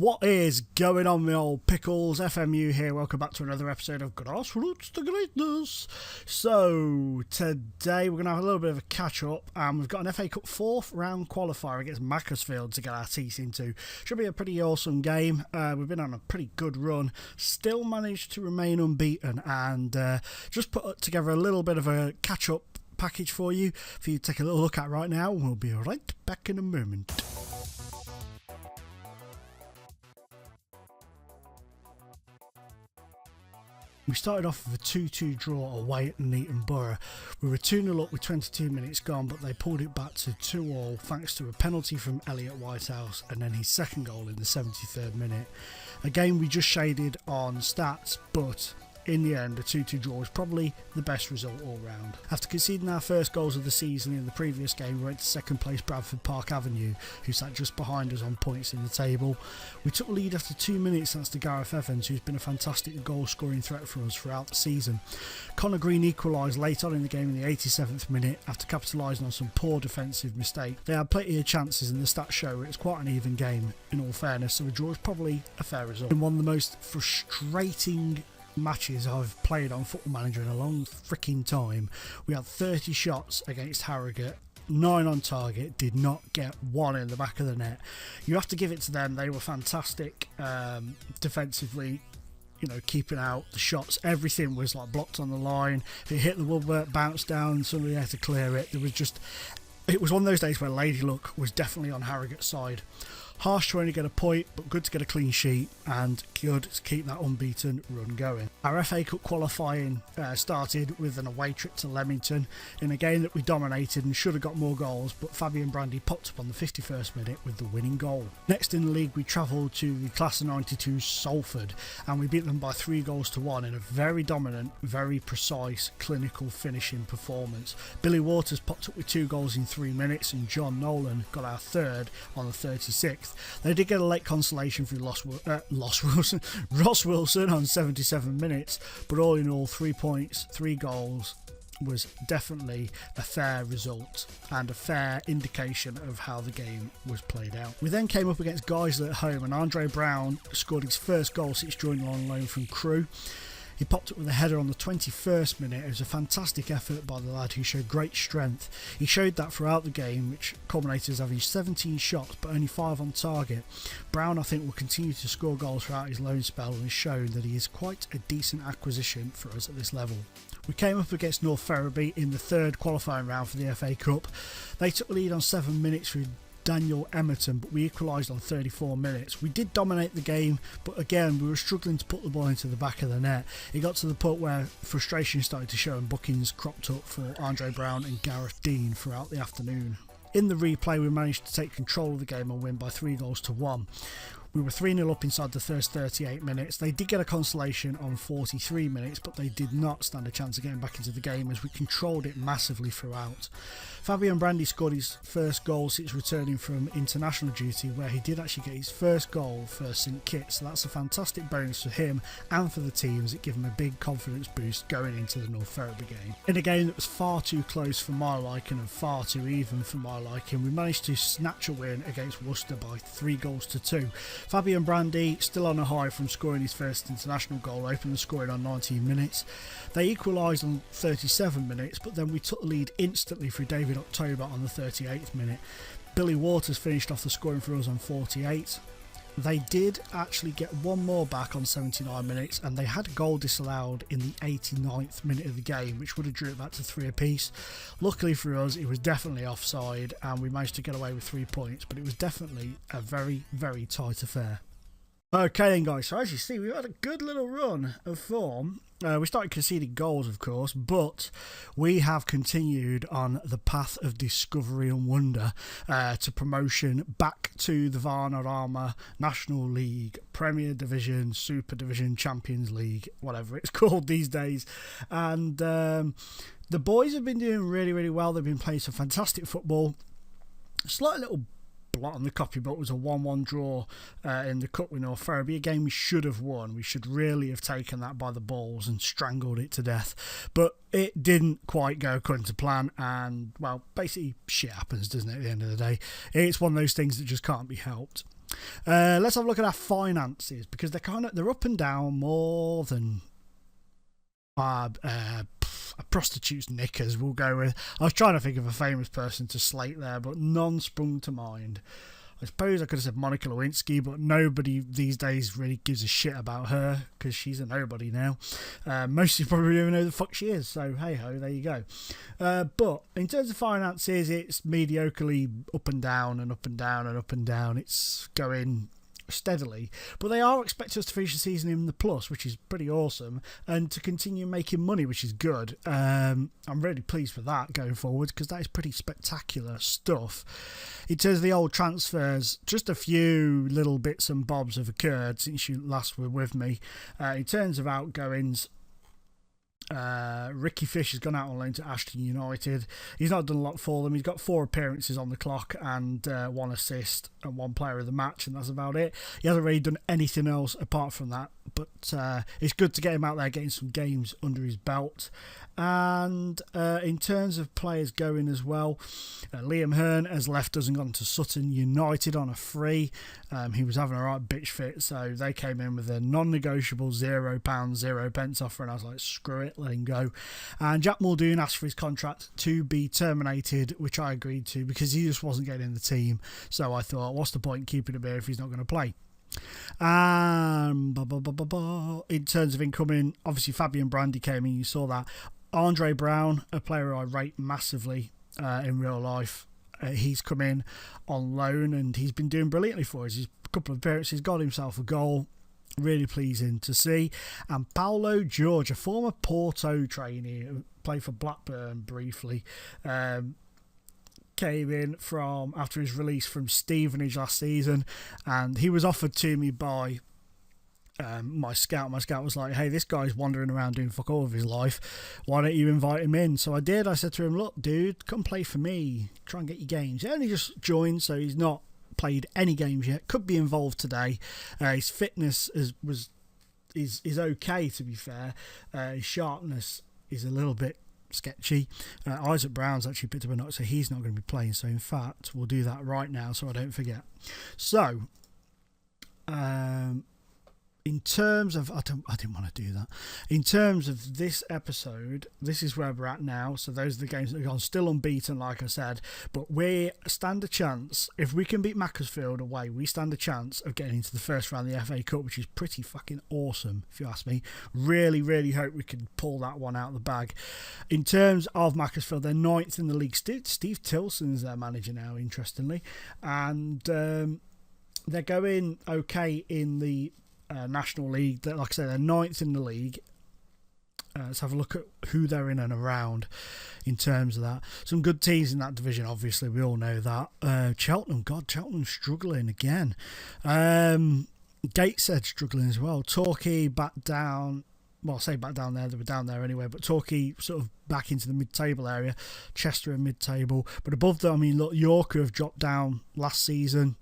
What is going on, my old pickles? FMU here. Welcome back to another episode of Grassroots to Greatness. So, today we're going to have a little bit of a catch-up, and we've got an FA Cup 4th round qualifier against Macclesfield to get our teeth into. Should be a pretty awesome game. We've been on a pretty good run. Still managed to remain unbeaten, and just put together a little bit of a catch-up package for you to take a little look at right now. We'll be right back in a moment. We started off with a 2-2 draw away at Neaton Borough. We were 2-0 up with 22 minutes gone, but they pulled it back to 2-2 thanks to a penalty from Elliot Whitehouse and then his second goal in the 73rd minute. A game we just shaded on stats, but in the end, a 2-2 draw was probably the best result all round. After conceding our first goals of the season in the previous game, we went to second place Bradford Park Avenue, who sat just behind us on points in the table. We took the lead after 2 minutes thanks to Gareth Evans, who's been a fantastic goal-scoring threat for us throughout the season. Connor Green equalised late on in the game in the 87th minute after capitalising on some poor defensive mistakes. They had plenty of chances, and the stats show it's quite an even game in all fairness, so a draw is probably a fair result. In one of the most frustrating matches I've played on Football Manager in a long freaking time. We had 30 shots against Harrogate, 9 on target, did not get one in the back of the net. You have to give it to them, they were fantastic defensively, you know, keeping out the shots. Everything was like blocked on the line. If it hit the woodwork, bounced down, somebody had to clear it. It was one of those days where Lady Luck was definitely on Harrogate's side. Harsh to only get a point, but good to get a clean sheet and good to keep that unbeaten run going. Our FA Cup qualifying started with an away trip to Leamington in a game that we dominated and should have got more goals, but Fabian Brandy popped up on the 51st minute with the winning goal. Next in the league, we travelled to the Class of 92 Salford, and we beat them by 3-1 in a very dominant, very precise, clinical finishing performance. Billy Waters popped up with 2 goals in 3 minutes, and John Nolan got our third on the 36th. They did get a late consolation through Ross Wilson on 77 minutes, but all in all, 3 points, 3 goals was definitely a fair result and a fair indication of how the game was played out. We then came up against Guiseley at home, and Andre Brown scored his first goal since joining on loan from Crewe. He popped up with a header on the 21st minute. It was a fantastic effort by the lad who showed great strength. He showed that throughout the game, which culminated as having 17 shots but only 5 on target. Brown, I think, will continue to score goals throughout his loan spell and has shown that he is quite a decent acquisition for us at this level. We came up against North Ferriby in the third qualifying round for the FA Cup. They took the lead on 7 minutes through Daniel Emerton, but we equalised on 34 minutes. We did dominate the game, but again we were struggling to put the ball into the back of the net. It got to the point where frustration started to show and bookings cropped up for Andre Brown and Gareth Dean throughout the afternoon. In the replay, we managed to take control of the game and win by 3-1. We were 3-0 up inside the first 38 minutes. They did get a consolation on 43 minutes, but they did not stand a chance of getting back into the game as we controlled it massively throughout. Fabian Brandy scored his first goal since returning from international duty, where he did actually get his first goal for St Kitts, so that's a fantastic bonus for him and for the team, as it gave him a big confidence boost going into the North Ferriby game. In a game that was far too close for my liking and far too even for my liking, we managed to snatch a win against Worcester by 3-2. Fabian Brandy, still on a high from scoring his first international goal, opened the scoring on 19 minutes. They equalised on 37 minutes, but then we took the lead instantly through David October on the 38th minute. Billy Waters finished off the scoring for us on 48. They did actually get one more back on 79 minutes, and they had a goal disallowed in the 89th minute of the game, which would have drew it back to 3 apiece. Luckily for us, it was definitely offside and we managed to get away with 3 points, but it was definitely a very, very tight affair. Okay then guys, so as you see, we've had a good little run of form. We started conceding goals, of course, but we have continued on the path of discovery and wonder to promotion back to the Varnarama National League, Premier Division, Super Division, Champions League, whatever it's called these days. And the boys have been doing really, really well. They've been playing some fantastic football. Slight little blot on the copybook was a 1-1 draw in the Cup with North Ferriby, a game we should have won. We should really have taken that by the balls and strangled it to death, but it didn't quite go according to plan, and well, basically shit happens, doesn't it, at the end of the day. It's one of those things that just can't be helped. Let's have a look at our finances, because they're up and down more than a prostitute's knickers. We'll go with. I was trying to think of a famous person to slate there, but none sprung to mind. I suppose I could have said Monica Lewinsky, but nobody these days really gives a shit about her because she's a nobody now. Most people probably don't even know who the fuck she is, so hey ho, there you go. But in terms of finances, it's mediocrely up and down and up and down and up and down. It's going steadily, but they are expecting us to finish the season in the plus, which is pretty awesome, and to continue making money, which is good. I'm really pleased with that going forward, because that is pretty spectacular stuff. In terms of the old transfers, just a few little bits and bobs have occurred since you last were with me. In terms of outgoings, Ricky Fish has gone out on loan to Ashton United. He's not done a lot for them. He's got 4 appearances on the clock and 1 assist and 1 player of the match, and that's about it. He hasn't really done anything else apart from that, but it's good to get him out there getting some games under his belt. And in terms of players going as well, Liam Hearn has left us and gone to Sutton United on a free. He was having a right bitch fit, so they came in with a non-negotiable £0, 0p offer, and I was like, screw it, let him go. And Jack Muldoon asked for his contract to be terminated, which I agreed to, because he just wasn't getting in the team. So I thought, what's the point in keeping him here if he's not going to play? In terms of incoming, obviously Fabian Brandy came in, you saw that. Andre Brown, a player I rate massively in real life, he's come in on loan and he's been doing brilliantly for us. He's a couple of appearances, got himself a goal, really pleasing to see. And Paulo George, a former Porto trainee who played for Blackburn briefly, came in from after his release from Stevenage last season, and he was offered to me by my scout. My scout was like, hey, this guy's wandering around doing fuck all of his life, why don't you invite him in? So I did. I said to him, look dude, come play for me, try and get your games. He only just joined, so he's not played any games yet, could be involved today. His fitness is okay, to be fair. His sharpness is a little bit sketchy. Isaac Brown's actually picked up a knock, so he's not going to be playing. So in fact, we'll do that right now so I don't forget. So in terms of, I didn't want to do that. In terms of this episode, this is where we're at now. So those are the games that have gone, still unbeaten, like I said. But we stand a chance, if we can beat Macclesfield away, we stand a chance of getting into the first round of the FA Cup, which is pretty fucking awesome, if you ask me. Really, really hope we can pull that one out of the bag. In terms of Macclesfield, they're 9th in the league. Steve Tilson's their manager now, interestingly. And they're going okay in the National League. Like I say, they're 9th in the league. Let's have a look at who they're in and around in terms of that. Some good teams in that division, obviously, we all know that. Cheltenham, God, Cheltenham's struggling again. Gateshead struggling as well. Torquay back down. Well, I say back down there, they were down there anyway, but Torquay sort of back into the mid-table area. Chester in mid-table. But above them, I mean, look, York have dropped down last season.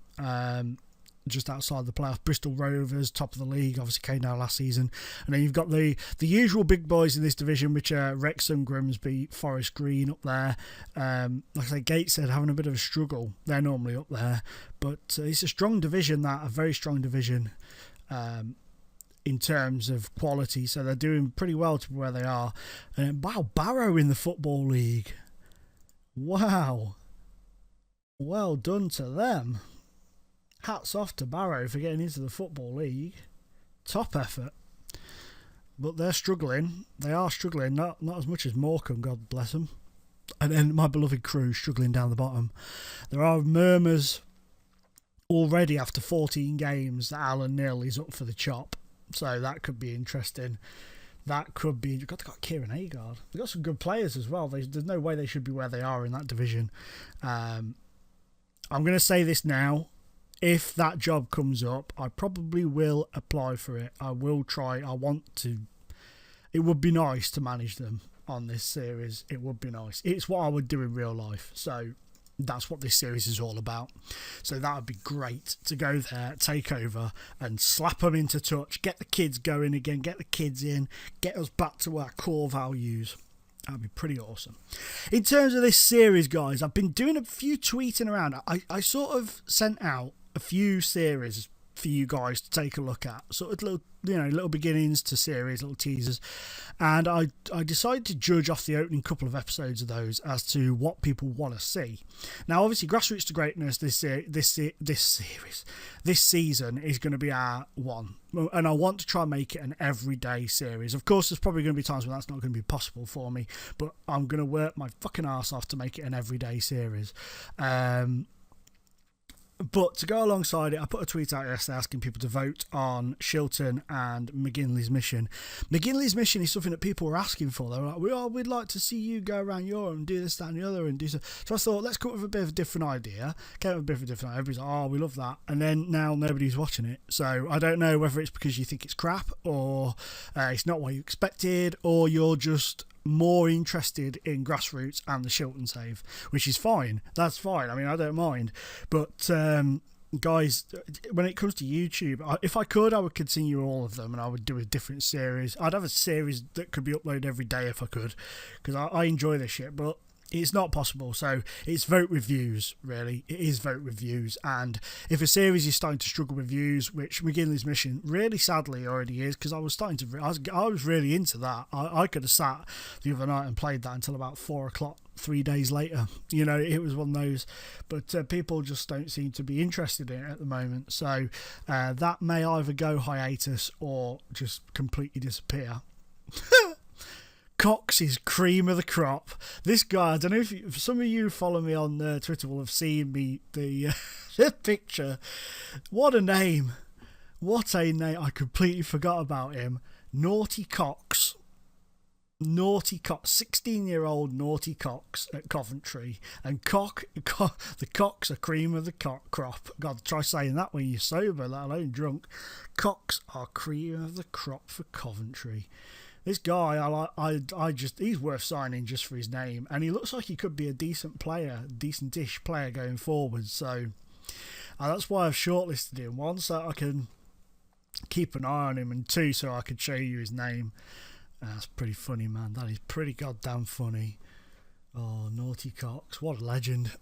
Just outside the playoffs. Bristol Rovers, top of the league, obviously came down last season. And then you've got the usual big boys in this division, which are Wrexham, Grimsby, Forest Green up there. Like I say, Gateshead having a bit of a struggle. They're normally up there. But it's a strong division, a very strong division in terms of quality. So they're doing pretty well to where they are. And wow, Barrow in the Football League. Wow. Well done to them. Hats off to Barrow for getting into the Football League. Top effort. But they're struggling. They are struggling. Not as much as Morecambe, God bless them. And then my beloved Crew struggling down the bottom. There are murmurs already after 14 games that Alan Neil is up for the chop. So that could be interesting. That could be... They've got Kieran Agard. They've got some good players as well. There's no way they should be where they are in that division. I'm going to say this now. If that job comes up, I probably will apply for it. I will try. I want to. It would be nice to manage them on this series. It would be nice. It's what I would do in real life. So that's what this series is all about. So that would be great to go there, take over and slap them into touch, get the kids going again, get the kids in, get us back to our core values. That'd be pretty awesome. In terms of this series, guys, I've been doing a few tweeting around. I sort of sent out a few series for you guys to take a look at, sort of little beginnings to series, little teasers, and I decided to judge off the opening couple of episodes of those as to what people want to see. Now, obviously, Grassroots to Greatness this season is going to be our one, and I want to try and make it an everyday series. Of course, there's probably going to be times when that's not going to be possible for me, but I'm going to work my fucking arse off to make it an everyday series. But to go alongside it, I put a tweet out yesterday asking people to vote on Shilton and McGinley's Mission. McGinley's Mission is something that people were asking for. They were like, we'd like to see you go around Europe and do this, that and the other and do so. So I thought, let's come up with a bit of a different idea. Came up with a bit of a different idea. Everybody's like, oh, we love that. And then now nobody's watching it. So I don't know whether it's because you think it's crap or it's not what you expected, or you're just more interested in Grassroots and the Shilton save, which is fine. That's fine. I mean, I don't mind. But guys, when it comes to YouTube, if I could, I would continue all of them and I would do a different series. I'd have a series that could be uploaded every day if I could, because I enjoy this shit, but it's not possible. So it's vote with views, really. It is vote with views. And if a series is starting to struggle with views, which McGinley's Mission really sadly already is, because I was really into that. I could have sat the other night and played that until about 4 o'clock 3 days later. You know, it was one of those, but people just don't seem to be interested in it at the moment. So that may either go hiatus or just completely disappear. Cox is cream of the crop. This guy, I don't know if some of you follow me on Twitter will have seen the the picture. What a name. What a name. I completely forgot about him. Naughty Cox. 16-year-old Naughty Cox at Coventry. And the Cox are cream of the crop. God, try saying that when you're sober, let alone drunk. Cox are cream of the crop for Coventry. This guy, he's worth signing just for his name, and he looks like he could be a decent-ish player going forward. So that's why I've shortlisted him. One, so I can keep an eye on him, and two, so I can show you his name. That's pretty funny, man. That is pretty goddamn funny. Oh, Naughty Cox, what a legend!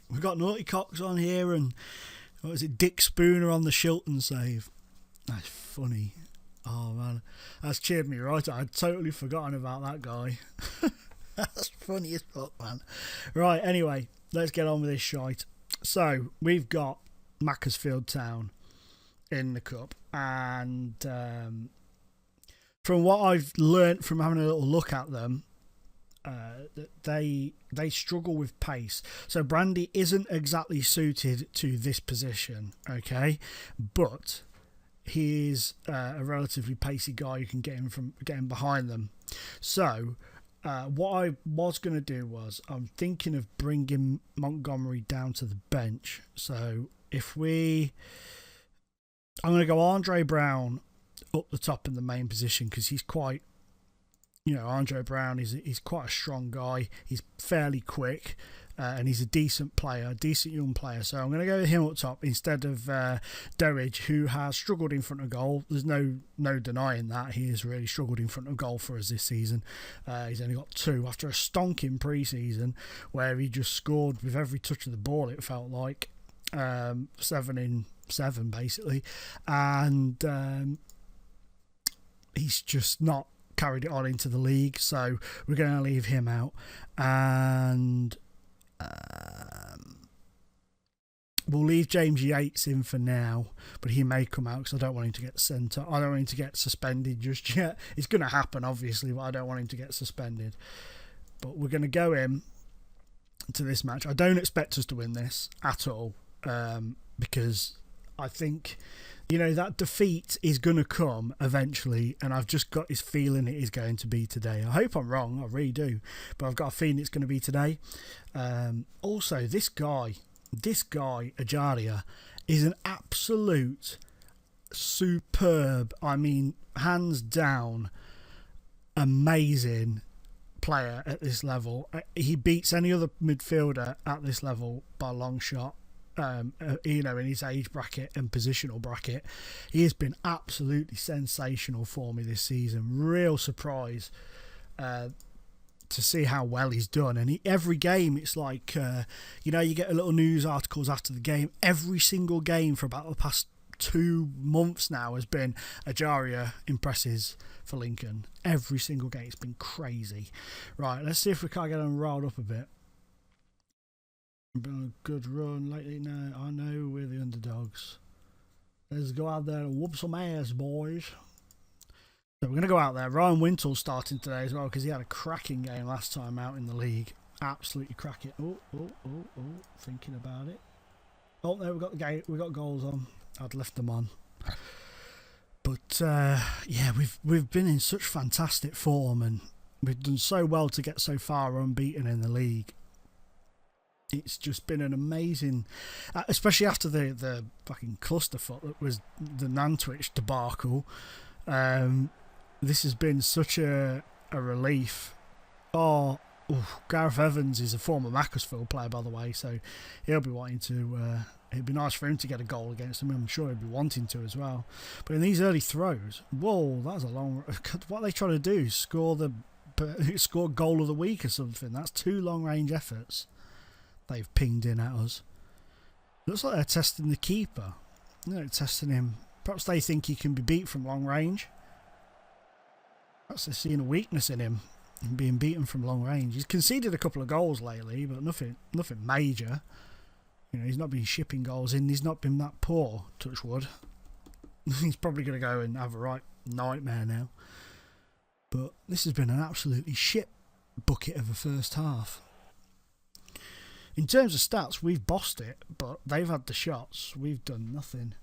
We've got Naughty Cox on here, and what was it, Dick Spooner on the Shilton save. That's funny. Oh man, that's cheered me right. I'd totally forgotten about that guy. That's funny as fuck, man. Right, anyway, let's get on with this shite. So we've got Macclesfield Town in the cup, and from what I've learnt from having a little look at them, they struggle with pace. So Brandy isn't exactly suited to this position, okay, but he's a relatively pacey guy. You can get him behind them. So what I was going to do was I'm thinking of bringing Montgomery down to the bench. So I'm going to go Andre Brown up the top in the main position, because he's quite, Andre Brown he's quite a strong guy. He's fairly quick. And he's a decent young player. So I'm going to go with him up top instead of Derridge, who has struggled in front of goal. There's no denying that. He has really struggled in front of goal for us this season. He's only got 2 after a stonking pre-season where he just scored with every touch of the ball, it felt like. 7 in 7, basically. And he's just not carried it on into the league. So we're going to leave him out. And we'll leave James Yates in for now, but he may come out because I don't want him to get sent off. I don't want him to get suspended just yet. It's going to happen, obviously, but I don't want him to get suspended. But we're going to go in to this match. I don't expect us to win this at all, because I think, that defeat is going to come eventually, and I've just got this feeling it is going to be today. I hope I'm wrong, I really do, but I've got a feeling it's going to be today. Also, this guy, Ajaria, is an absolute superb, hands down, amazing player at this level. He beats any other midfielder at this level by a long shot. In his age bracket and positional bracket. He has been absolutely sensational for me this season. Real surprise to see how well he's done. And every game, it's like, you know, you get a little news articles after the game. Every single game for about the past 2 months now has been Ajaria impresses for Lincoln. Every single game. It's been crazy. Right, let's see if we can't get him riled up a bit. Been a good run lately now. I know we're the underdogs. Let's go out there and whoop some ass, boys. So we're going to go out there. Ryan Wintel's starting today as well because he had a cracking game last time out in the league. Absolutely cracking. Oh. Thinking about it. Oh, there we got the game. We got goals on. I'd left them on. But yeah, we've been in such fantastic form and we've done so well to get so far unbeaten in the league. It's just been an amazing, especially after the fucking clusterfuck that was the Nantwich debacle. This has been such a relief. Gareth Evans is a former Macclesfield player, by the way, so he'll be wanting to. It'd be nice for him to get a goal against him. I'm sure he'd be wanting to as well. But in these early throws, whoa, that's a long. What are they trying to do? Score goal of the week or something? That's 2 long range efforts they've pinged in at us. Looks like they're testing the keeper. No, testing him. Perhaps they think he can be beat from long range. Perhaps they're seeing a weakness in him and being beaten from long range. He's conceded a couple of goals lately, but nothing major. You know, he's not been shipping goals in. He's not been that poor, touch wood. He's probably going to go and have a right nightmare now. But this has been an absolutely shit bucket of a first half. In terms of stats, we've bossed it, but they've had the shots. We've done nothing.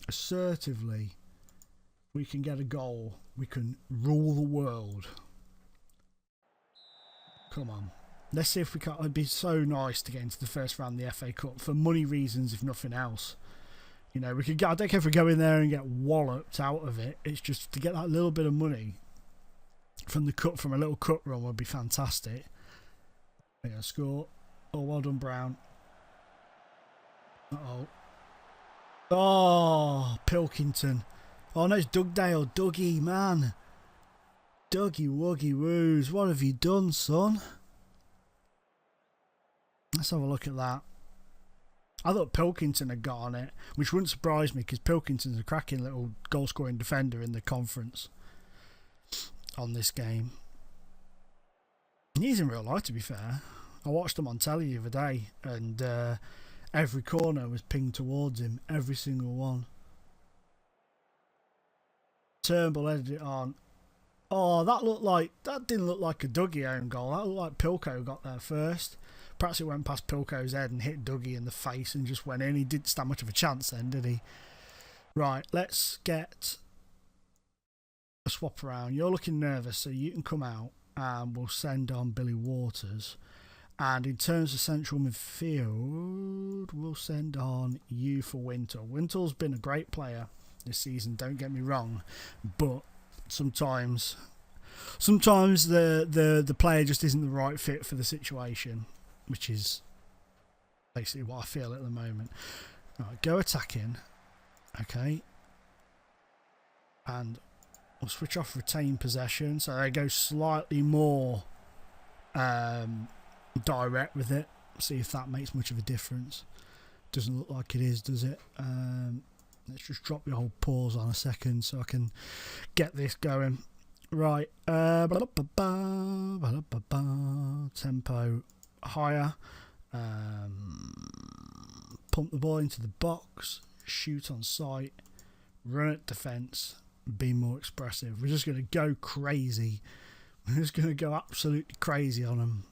Assertively, we can get a goal. We can rule the world. Come on. Let's see if we can. It'd be so nice to get into the first round of the FA Cup for money reasons, if nothing else. You know, we could. I don't care if we go in there and get walloped out of it. It's just to get that little bit of money from the cut, from a little cut run, would be fantastic. Yeah, score. Oh, well done, Brown. Oh, Pilkington. Oh, no, it's Dugdale. Dougie, man. Dougie Wuggy Woos. What have you done, son? Let's have a look at that. I thought Pilkington had got on it, which wouldn't surprise me because Pilkington's a cracking little goal-scoring defender in the conference on this game. He's in real life, to be fair. I watched him on telly the other day, and every corner was pinged towards him, every single one. Turnbull headed it on. Oh, that didn't look like a Dougie own goal. That looked like Pilko got there first. Perhaps it went past Pilko's head and hit Dougie in the face and just went in. He didn't stand much of a chance then, did he? Right, let's get a swap around. You're looking nervous, so you can come out and we'll send on Billy Waters. And in terms of central midfield, we'll send on you for Wintle. Wintle's been a great player this season, don't get me wrong, but sometimes the player just isn't the right fit for the situation, which is basically what I feel at the moment. Right, go attacking. Okay. And we'll switch off retain possession, so they go slightly more direct with it. See if that makes much of a difference. Doesn't look like it is, does it? Let's just drop the whole pause on a second so I can get this going. Right. Tempo higher. Pump the ball into the box. Shoot on sight. Run at defence. Be more expressive. We're just going to go crazy. We're just going to go absolutely crazy on them.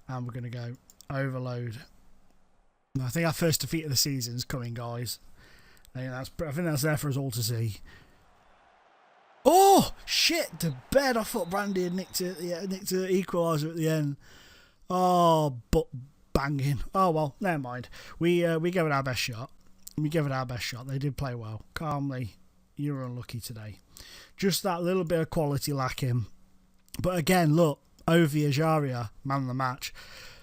And we're going to go overload. I think our first defeat of the season is coming, guys. I think that's there for us all to see. Oh, shit, the bed. I thought Brandy had nicked the equaliser at the end. Oh, but banging. Oh, well, never mind. We gave it our best shot. They did play well. Calmly, you were unlucky today. Just that little bit of quality lacking. But again, look, Ovi Ajaria, man of the match.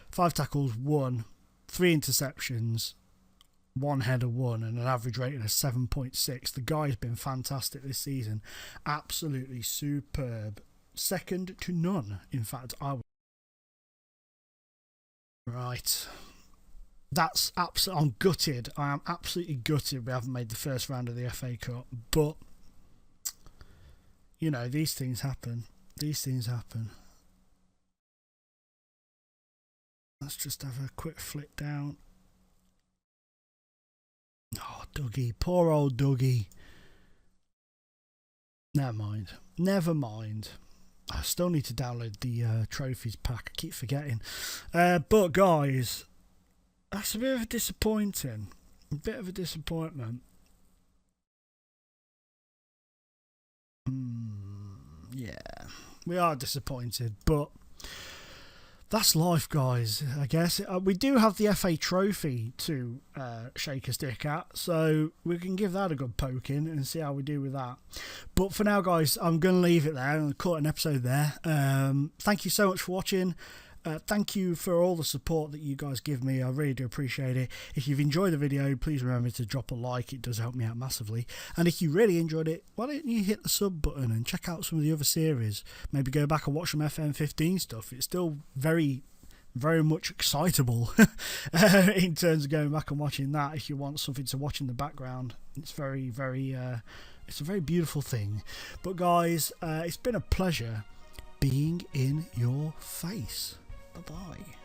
5 tackles, 1. 3 interceptions. 1 header, 1, and an average rating of 7.6. The guy's been fantastic this season. Absolutely superb. second to none. In fact, I would. Right. That's absolutely. I'm gutted. I am absolutely gutted we haven't made the first round of the FA Cup. But, you know, these things happen. These things happen. Let's just have a quick flick down. Oh, Dougie. Poor old Dougie. Never mind. Never mind. I still need to download the trophies pack. I keep forgetting. But, guys, that's a bit of a disappointing. A bit of a disappointment. Yeah, we are disappointed, but that's life, guys. I guess we do have the FA Trophy to shake a stick at, so we can give that a good poke in and see how we do with that. But for now, guys, I'm going to leave it there. I'm going to call it an episode there. Thank you so much for watching. Thank you for all the support that you guys give me. I really do appreciate it. If you've enjoyed the video, please remember to drop a like. It does help me out massively. And if you really enjoyed it, why don't you hit the sub button and check out some of the other series. Maybe go back and watch some FM15 stuff. It's still very much excitable in terms of going back and watching that. If you want something to watch in the background, it's it's a very beautiful thing. But guys, it's been a pleasure being in your face. Bye-bye.